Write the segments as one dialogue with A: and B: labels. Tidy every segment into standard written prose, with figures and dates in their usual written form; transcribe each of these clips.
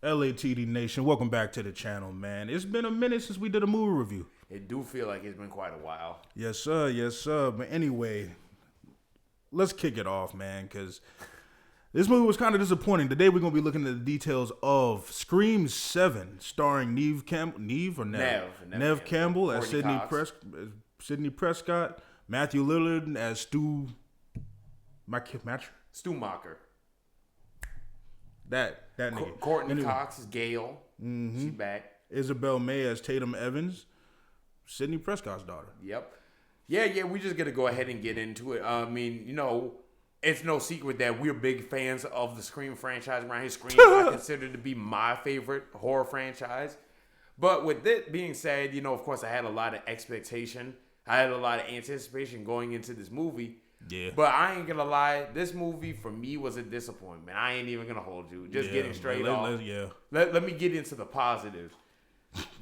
A: LATD Nation, welcome back to the channel, man. It's been a minute since we did a movie review.
B: It do feel like it's been quite a while.
A: Yes, sir. Yes, sir. But anyway, let's kick it off, man, because this movie was kind of disappointing. Today we're going to be looking at the details of Scream 7, starring Neve Campbell as Sidney Prescott, Matthew Lillard as Stu
B: Stumacher.
A: That nigga.
B: Courtney Cox is Gail. Mm-hmm. She back.
A: Isabel May as Tatum Evans, Sidney Prescott's daughter.
B: Yep. Yeah, we just gotta go ahead and get into it. I mean, it's no secret that we're big fans of the Scream franchise around here. Scream I consider to be my favorite horror franchise. But with that being said, of course I had a lot of expectation. I had a lot of anticipation going into this movie.
A: Yeah.
B: But I ain't gonna lie, this movie for me was a disappointment. I ain't even gonna hold you. Just getting straight off. Let me get into the positives.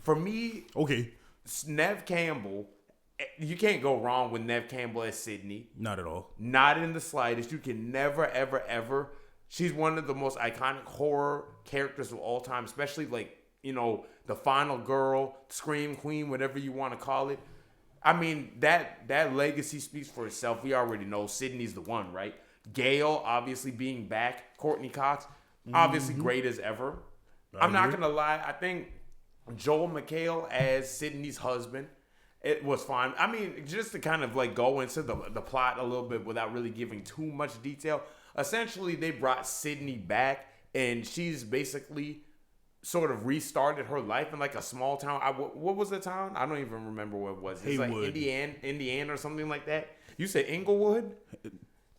B: For me,
A: okay,
B: Neve Campbell, you can't go wrong with Neve Campbell as Sidney.
A: Not at all.
B: Not in the slightest. You can never, ever, ever. She's one of the most iconic horror characters of all time, especially the final girl, Scream Queen, whatever you want to call it. I mean, that legacy speaks for itself. We already know Sidney's the one, right? Gail, obviously being back. Courtney Cox, obviously great as ever. I'm not going to lie. I think Joel McHale as Sidney's husband, it was fine. I mean, just to kind of go into the plot a little bit without really giving too much detail. Essentially, they brought Sidney back, and she's basically sort of restarted her life in a small town. What was the town? I don't even remember what it was. It's
A: Haywood.
B: Indiana or something like that. You said Inglewood?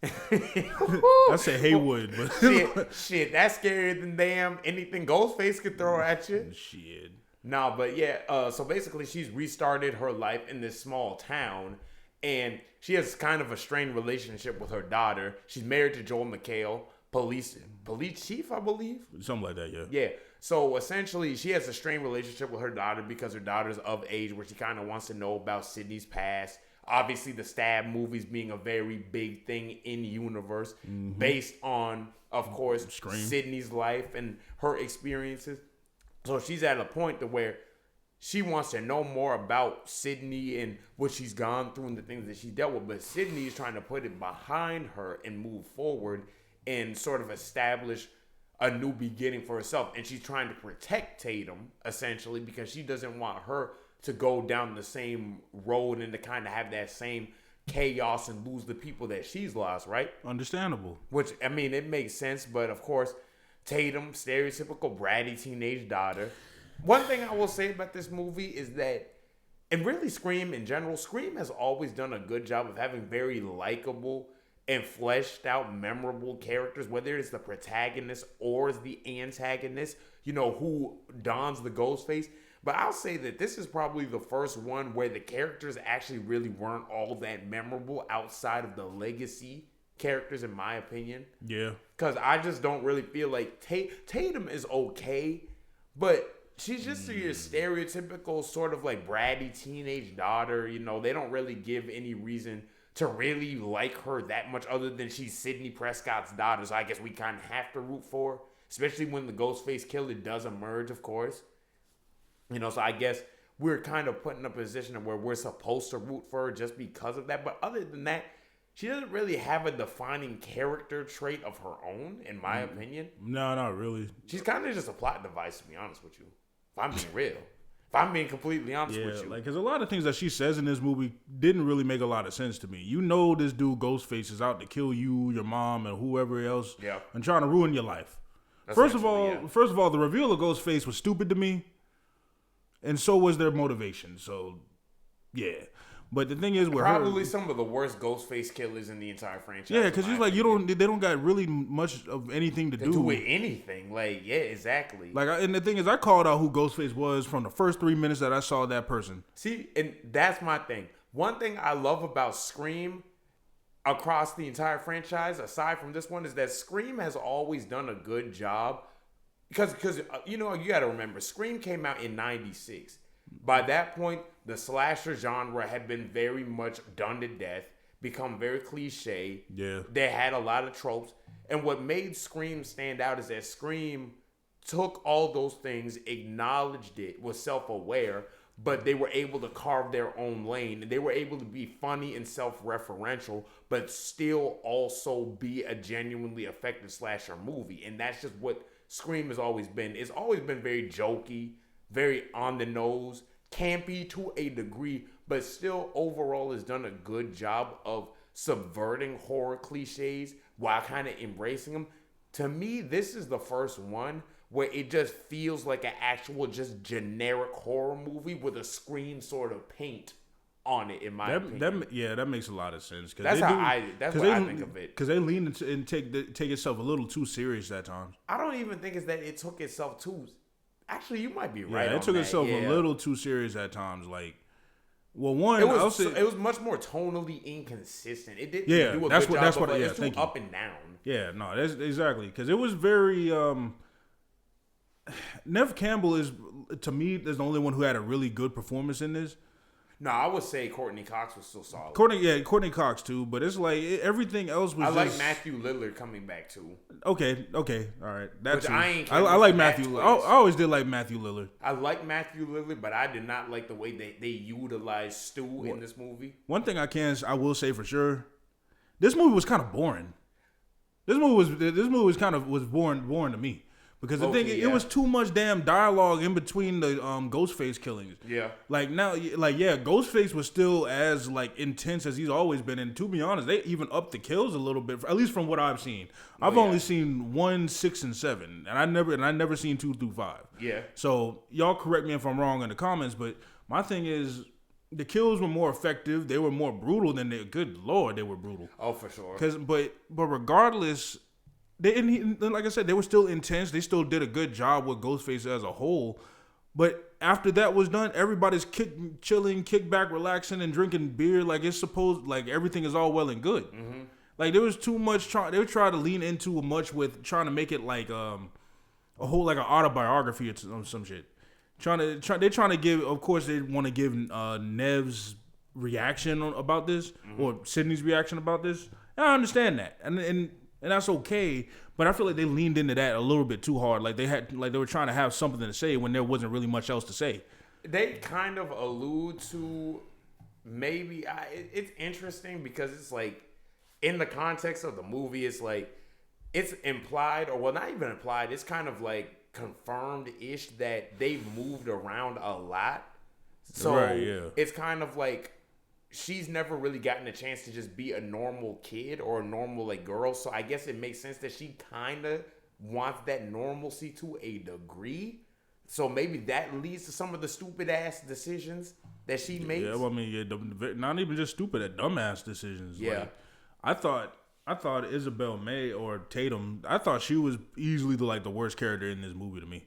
A: I said Haywood,
B: but shit, that's scarier than damn anything Ghostface could throw at you.
A: Shit.
B: No, but yeah. So basically, she's restarted her life in this small town, and she has kind of a strained relationship with her daughter. She's married to Joel McHale, police chief, I believe.
A: Something like that, yeah.
B: Yeah. So essentially, she has a strained relationship with her daughter because her daughter's of age where she kind of wants to know about Sidney's past. Obviously, the Stab movies being a very big thing in the universe based on, of course,
A: Scream.
B: Sidney's life and her experiences. So she's at a point to where she wants to know more about Sidney and what she's gone through and the things that she dealt with. But Sidney is trying to put it behind her and move forward and sort of establish a new beginning for herself. And she's trying to protect Tatum, essentially, because she doesn't want her to go down the same road and to kind of have that same chaos and lose the people that she's lost, right?
A: Understandable.
B: Which, I mean, it makes sense, but of course, Tatum, stereotypical bratty teenage daughter. One thing I will say about this movie is that, and really Scream in general, Scream has always done a good job of having very likable and fleshed out, memorable characters, whether it's the protagonist or the antagonist, who dons the ghost face. But I'll say that this is probably the first one where the characters actually really weren't all that memorable outside of the legacy characters, in my opinion.
A: Yeah.
B: Because I just don't really feel like Tatum is okay, but she's just your stereotypical sort of bratty teenage daughter. They don't really give any reason to really like her that much other than she's Sidney Prescott's daughter. So I guess we kind of have to root for her, especially when the Ghostface killer does emerge, of course. So I guess we're kind of put in a position where we're supposed to root for her just because of that. But other than that, she doesn't really have a defining character trait of her own, in my opinion.
A: No, not really.
B: She's kind of just a plot device, to be honest with you. If I'm being real. If I'm being completely honest with you.
A: Because a lot of things that she says in this movie didn't really make a lot of sense to me. This dude Ghostface is out to kill you, your mom, and whoever else, and trying to ruin your life. First of all, the reveal of Ghostface was stupid to me, and so was their motivation. So, yeah. But the thing is, with
B: probably some of the worst Ghostface killers in the entire franchise.
A: Yeah, because they don't got really much of anything to do
B: with anything. Yeah, exactly.
A: And the thing is, I called out who Ghostface was from the first 3 minutes that I saw that person.
B: See, and that's my thing. One thing I love about Scream across the entire franchise, aside from this one, is that Scream has always done a good job. Because you got to remember, Scream came out in '96. By that point, the slasher genre had been very much done to death, become very cliche.
A: Yeah.
B: They had a lot of tropes. And what made Scream stand out is that Scream took all those things, acknowledged it, was self-aware, but they were able to carve their own lane. And they were able to be funny and self-referential, but still also be a genuinely effective slasher movie. And that's just what Scream has always been. It's always been very jokey, very on the nose, campy to a degree, but still overall has done a good job of subverting horror cliches while kind of embracing them. To me, this is the first one where it just feels like an actual just generic horror movie with a Scream sort of paint on it, in my opinion.
A: That makes a lot of sense.
B: That's what I think of it.
A: Because they lean into and take itself a little too serious at times.
B: I don't even think it's that it took itself too. Actually, you might be right.
A: Yeah, it took itself a little too serious at times. Like, well, one,
B: it was much more tonally inconsistent. It didn't do a good job. That's what. It's too up and down.
A: Yeah, no, that's exactly because it was very. Nev Campbell is, to me, is the only one who had a really good performance in this.
B: No, I would say Courtney Cox was still solid.
A: Courtney Cox too, but it's like everything else was.
B: I like Matthew Lillard coming back too.
A: Okay, all right. That's I like Matthew. I always did like Matthew Lillard.
B: I like Matthew Lillard, but I did not like the way they utilized Stu in this movie.
A: One thing I will say for sure, this movie was kind of boring. This movie was boring to me. Because the thing, it was too much damn dialogue in between the Ghostface killings. Yeah. Ghostface was still as intense as he's always been. And to be honest, they even upped the kills a little bit, at least from what I've seen. I've only seen 1, 6, and 7, and I never seen 2 through 5. Yeah. So y'all correct me if I'm wrong in the comments, but my thing is, the kills were more effective. They were more brutal than good Lord, they were brutal.
B: Oh, for sure.
A: But regardless. Like I said, they were still intense. They still did a good job with Ghostface as a whole. But after that was done, everybody's chilling, kick back, relaxing, and drinking beer like it's supposed. Like everything is all well and good. Mm-hmm. Like there was too much. They were trying to lean into much with trying to make it like a whole like an autobiography or some shit. They're trying to give. Of course, they want to give Nev's reaction about this or Sydney's reaction about this. And I understand that, and that's okay, but I feel like they leaned into that a little bit too hard. Like they were trying to have something to say when there wasn't really much else to say.
B: They kind of allude to maybe it's interesting because it's like in the context of the movie, it's like it's implied, or well, not even implied. It's kind of like confirmed-ish that they moved around a lot. So it's kind of like she's never really gotten a chance to just be a normal kid or a normal girl. So I guess it makes sense that she kind of wants that normalcy to a degree. So maybe that leads to some of the stupid ass decisions that she makes.
A: Yeah, well, I mean, not even just stupid, dumbass decisions. Yeah, I thought Isabel May or Tatum. I thought she was easily the worst character in this movie to me.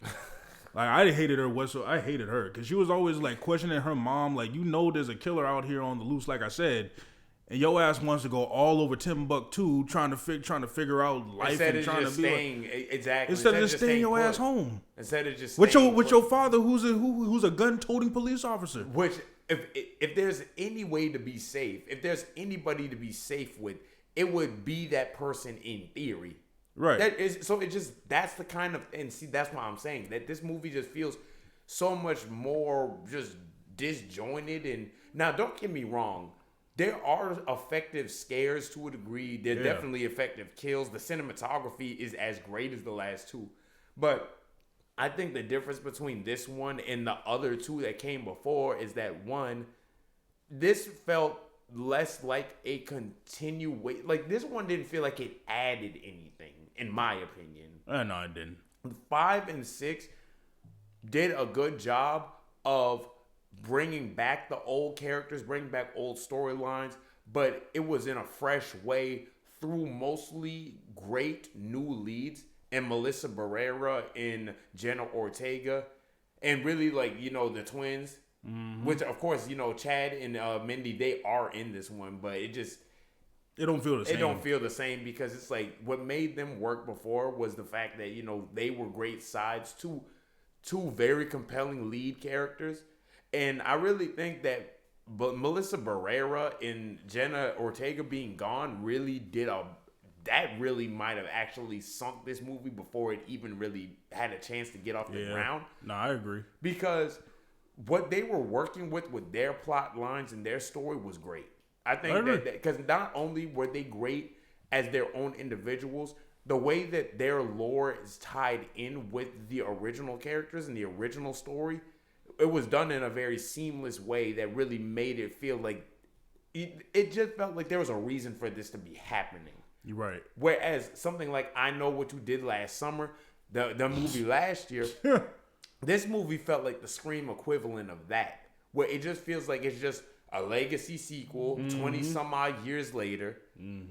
A: I hated her. I hated her because she was always questioning her mom. There's a killer out here on the loose, like I said, and your ass wants to go all over Timbuktu trying to figure out life and trying to be
B: exactly
A: instead of just staying your ass home.
B: Instead of just
A: with your father who's a gun-toting police officer.
B: Which if there's any way to be safe, if there's anybody to be safe with, it would be that person in theory. Right. That's the kind of, and see, that's why I'm saying that this movie just feels so much more just disjointed. And now, don't get me wrong, there are effective scares to a degree. There are definitely effective kills. The cinematography is as great as the last two, but I think the difference between this one and the other two that came before is that one, this felt less like a continuation. This one didn't feel like it added anything, in my opinion.
A: No, it didn't.
B: 5 and 6 did a good job of bringing back the old characters, bringing back old storylines, but it was in a fresh way through mostly great new leads and Melissa Barrera and Jenna Ortega, and really the twins. Mm-hmm. Which, of course, Chad and Mindy, they are in this one, but it don't feel the same. It don't feel the same because it's what made them work before was the fact that, they were great sides to two very compelling lead characters. And I really think that Melissa Barrera and Jenna Ortega being gone really did a that really might have actually sunk this movie before it even really had a chance to get off the ground.
A: No, I agree.
B: Because what they were working with their plot lines and their story was great. I think that because not only were they great as their own individuals, the way that their lore is tied in with the original characters and the original story, it was done in a very seamless way that really made it feel like it just felt like there was a reason for this to be happening.
A: You're right.
B: Whereas something like I Know What You Did Last Summer, the movie last year, this movie felt like the Scream equivalent of that, where it just feels like it's just a legacy sequel 20 some odd years later.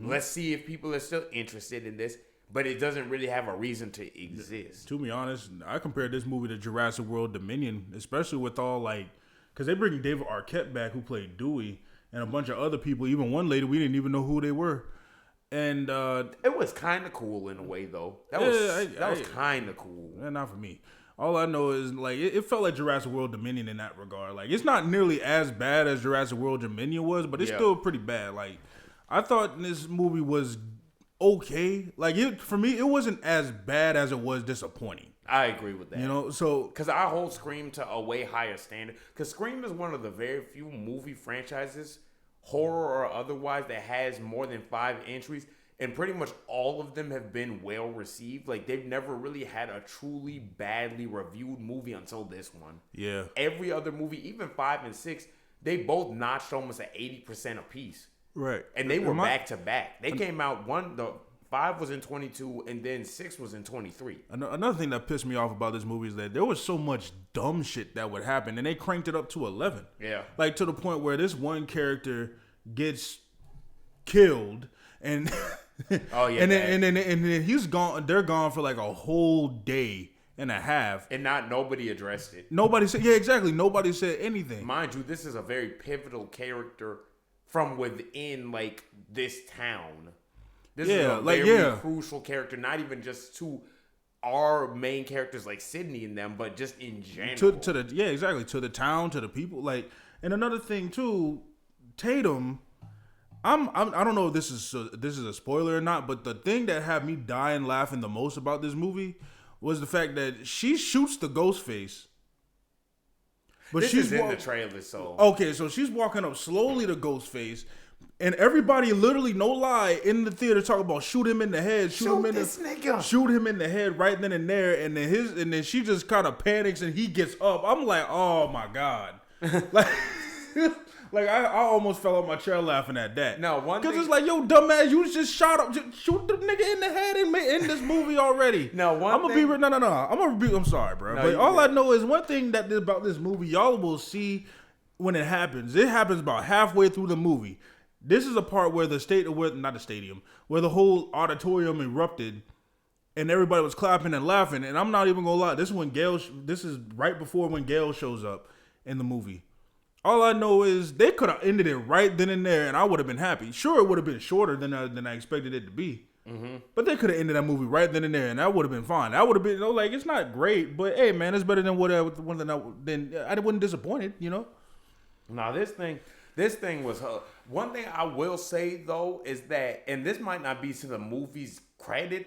B: Let's see if people are still interested in this, but it doesn't really have a reason to exist.
A: To be honest, I compared this movie to Jurassic World Dominion, especially with all like, because they bring David Arquette back who played Dewey and a bunch of other people, even one lady we didn't even know who they were. And
B: it was kind of cool in a way, though. That was kind of cool.
A: Not for me. All I know is like it felt like Jurassic World Dominion in that regard. Like it's not nearly as bad as Jurassic World Dominion was, but it's still pretty bad. Like I thought this movie was okay. Like for me, it wasn't as bad as it was disappointing.
B: I agree with that.
A: You know, so
B: because I hold Scream to a way higher standard. Because Scream is one of the very few movie franchises, horror or otherwise, that has more than 5 entries, and pretty much all of them have been well received. Like they've never really had a truly badly reviewed movie until this one. Yeah. Every other movie, even 5 and 6, they both notched almost at 80% apiece. Right. And they were back to back. They came out the 5 was in 22, and then 6 was in 23.
A: Another thing that pissed me off about this movie is that there was so much dumb shit that would happen, and they cranked it up to 11. Yeah. Like, to the point where this one character gets killed, and and then he's gone. They're gone for like a whole day and a half,
B: and nobody addressed it.
A: Nobody said, yeah, exactly. Nobody said anything.
B: Mind you, this is a very pivotal character from within like this town. This is a very crucial character, not even just to our main characters like Sydney and them, but just in general.
A: To the town, to the people. Like, and another thing too, Tatum. I don't know if this is a spoiler or not, but the thing that had me dying laughing the most about this movie was the fact that she shoots the ghost face.
B: But she's in the trailer, so
A: okay. So she's walking up slowly to Ghostface, and everybody, literally, no lie, in the theater talk about shoot him in the head, shoot him in the head right then and there, and then she just kind of panics and he gets up. I'm like, oh my god, like I almost fell off my chair laughing at that. No, because it's like, yo, dumbass, you just shot up, just shoot the nigga in the head and in this movie already. No, I'm sorry, bro. No, but all I know is one thing about this movie, y'all will see when it happens. It happens about halfway through the movie. This is a part where where the whole auditorium erupted and everybody was clapping and laughing. And I'm not even gonna lie, this is right before when Gail shows up in the movie. All I know is they could have ended it right then and there, and I would have been happy. Sure, it would have been shorter than I expected it to be. Mm-hmm. But they could have ended that movie right then and there, and that would have been fine. That would have been, like, it's not great, but hey, man, it's better than whatever. Then I wasn't disappointed, you know.
B: Nah, this thing was one thing I will say though is that, and this might not be to the movie's credit,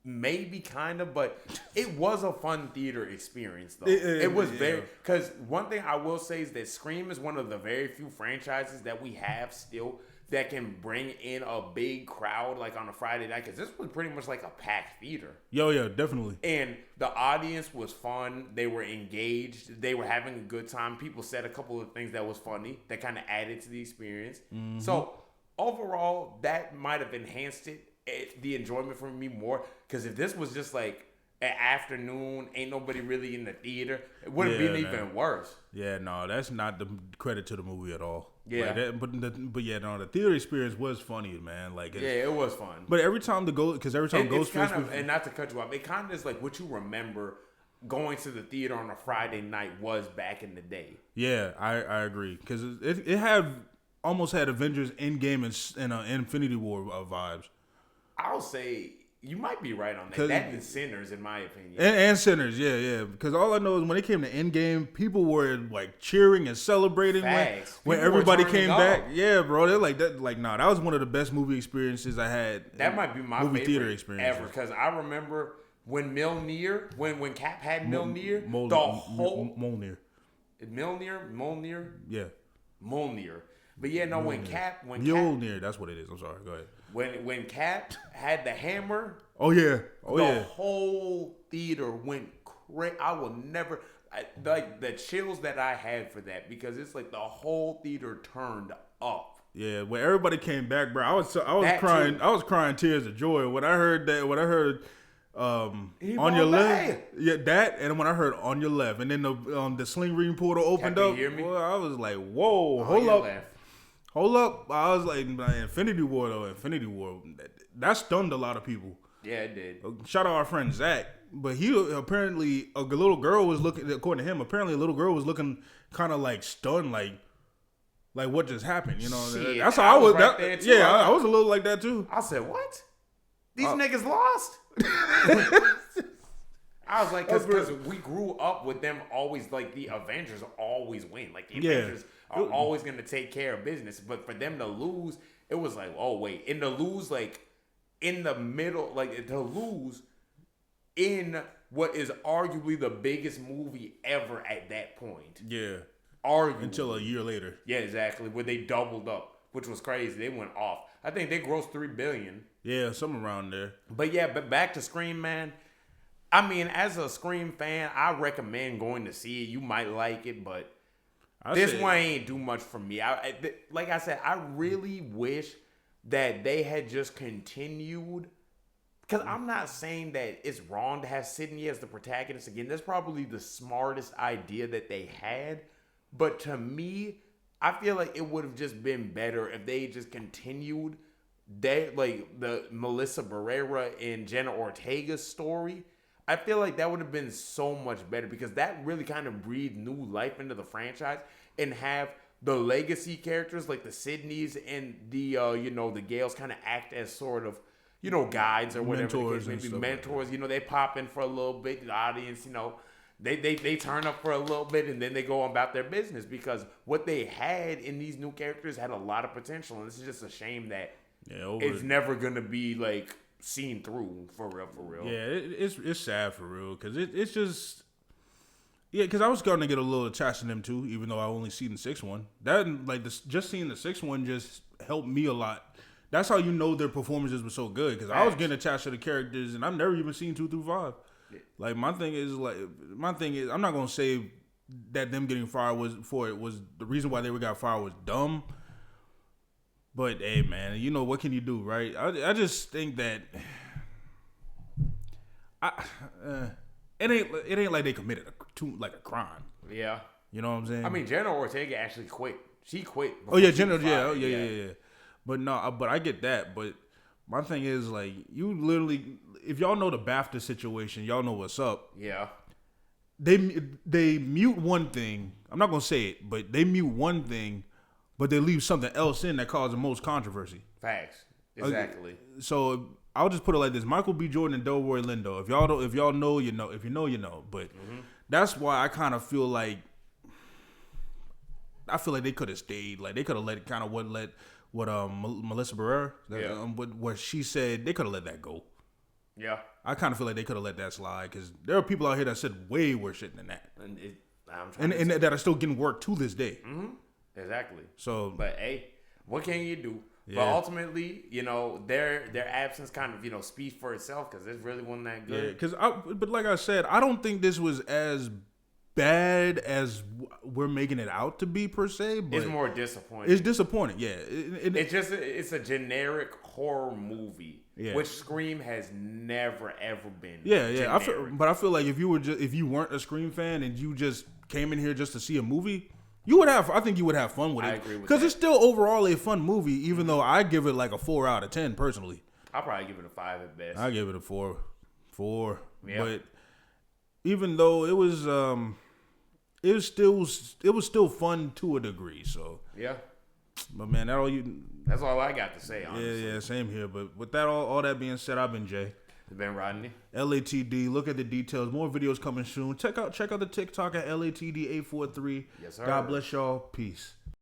B: maybe kind of, but it was a fun theater experience though. It was very, because one thing I will say is that Scream is one of the very few franchises that we have still that can bring in a big crowd like on a Friday night, because this was pretty much like a packed theater.
A: Yeah, definitely.
B: And the audience was fun. They were engaged. They were having a good time. People said a couple of things that was funny that kind of added to the experience. Mm-hmm. So overall, that might have enhanced the enjoyment for me more, because if this was just like an afternoon, ain't nobody really in the theater, it would have been even worse.
A: Yeah, no, that's not the credit to the movie at all. Yeah, like the theater experience was funny, man. Like,
B: it was fun.
A: But every time Ghostface,
B: and not to cut you off, it kind of is like what you remember going to the theater on a Friday night was back in the day.
A: Yeah, I agree, because it almost had Avengers Endgame and Infinity War vibes.
B: I'll say You might be right on that. That and Sinners, in my opinion.
A: And Sinners, yeah. Because all I know is when it came to Endgame, people were like cheering and celebrating when everybody came back. Yeah, bro. They're like that. Like, nah, that was one of the best movie experiences I had.
B: That might be my movie theater experience ever. Because I remember when Mjolnir, when Cap had Mjolnir, the whole Mjolnir, yeah, Mjolnir. But yeah, no, when
A: Mjolnir, that's what it is. I'm sorry. Go ahead.
B: When Cap had the hammer,
A: the
B: whole theater went crazy. I will never like the chills that I had for that because it's like the whole theater turned up.
A: Yeah, when everybody came back, bro, I was crying. Too. I was crying tears of joy when I heard that. When I heard on your left, yeah, that, and when I heard on your left, and then the sling ring portal opened up, well, I was like, whoa, hold up. I was like, Infinity War, that stunned a lot of people.
B: Yeah, it did.
A: Shout out our friend Zach. But he apparently, a little girl was looking, according to him, kind of like stunned, like what just happened, you know?
B: Shit,
A: that's how I was.
B: I
A: was a little like that too.
B: I said, what? These niggas lost? I was like, because we grew up with them always, like, the Avengers always win. Like, the Avengers are always going to take care of business. But for them to lose, it was like, oh, wait. And to lose, like, in the middle, like, to lose in what is arguably the biggest movie ever at that point.
A: Yeah.
B: Arguably.
A: Until a year later.
B: Yeah, exactly. Where they doubled up, which was crazy. They went off. I think they grossed $3 billion.
A: Yeah, something around there.
B: But yeah, but back to Scream, man. I mean, as a Scream fan, I recommend going to see it. You might like it, but this one ain't do much for me. Like I said, I really wish that they had just continued. Because I'm not saying that it's wrong to have Sydney as the protagonist again. That's probably the smartest idea that they had. But to me, I feel like it would have just been better if they just continued the Melissa Barrera and Jenna Ortega's story. I feel like that would have been so much better because that really kind of breathed new life into the franchise and have the legacy characters like the Sydneys and the the Gales kind of act as sort of guides or whatever, maybe mentors. Like they pop in for a little bit. The audience, they turn up for a little bit and then they go about their business because what they had in these new characters had a lot of potential, and this is just a shame that it's never gonna be like seen through for real.
A: Yeah, it's sad for real because it's just because I was starting to get a little attached to them too, even though I only seen the sixth one. That just seeing the sixth one just helped me a lot. That's how their performances were so good because I was getting attached to the characters, and I've never even seen 2 through 5. Yeah. Like my thing is I'm not gonna say that them getting fired was the reason why they got fired was dumb. But hey, man, what can you do, right? I just think that it ain't like they committed a crime.
B: Yeah,
A: you know what I'm saying?
B: I mean, Jenna Ortega actually quit. She quit.
A: Oh yeah, Jenna. Yeah. But no, but I get that. But my thing is like you literally, if y'all know the BAFTA situation, y'all know what's up.
B: Yeah.
A: They mute one thing. I'm not gonna say it, but they mute one thing. But they leave something else in that caused the most controversy.
B: Facts. Exactly.
A: So I'll just put it like this: Michael B. Jordan and Delroy Lindo. If y'all know, you know. If you know, you know. But that's why I kind of feel like they could have stayed. Like they could have let Melissa Barrera. What she said, they could have let that go.
B: Yeah.
A: I kind of feel like they could have let that slide because there are people out here that said way worse shit than that, and that are still getting work to this day.
B: Mm-hmm. Exactly.
A: So,
B: but hey, what can you do? Yeah. But ultimately, their absence kind of speaks for itself because it really wasn't that good.
A: Yeah, but like I said, I don't think this was as bad as we're making it out to be per se. But
B: it's more disappointing.
A: It's disappointing. Yeah,
B: it's a generic horror movie, which Scream has never ever been.
A: Yeah. I feel like if you weren't a Scream fan and you just came in here just to see a movie. I think you would have fun with it.
B: I agree with that.
A: Because it's still overall a fun movie, even though I give it like a 4 out of 10 personally.
B: I'll probably give it a 5 at best.
A: I give it a 4. Yeah. But even though it was still fun to a degree. So
B: yeah.
A: But man,
B: that's all I got to say, honestly.
A: Yeah, same here. But with that all that being said, I've been Jay.
B: It's been Rodney.
A: LATD. Look at the details. More videos coming soon. Check out the TikTok at LATD843.
B: Yes, sir.
A: God bless y'all. Peace.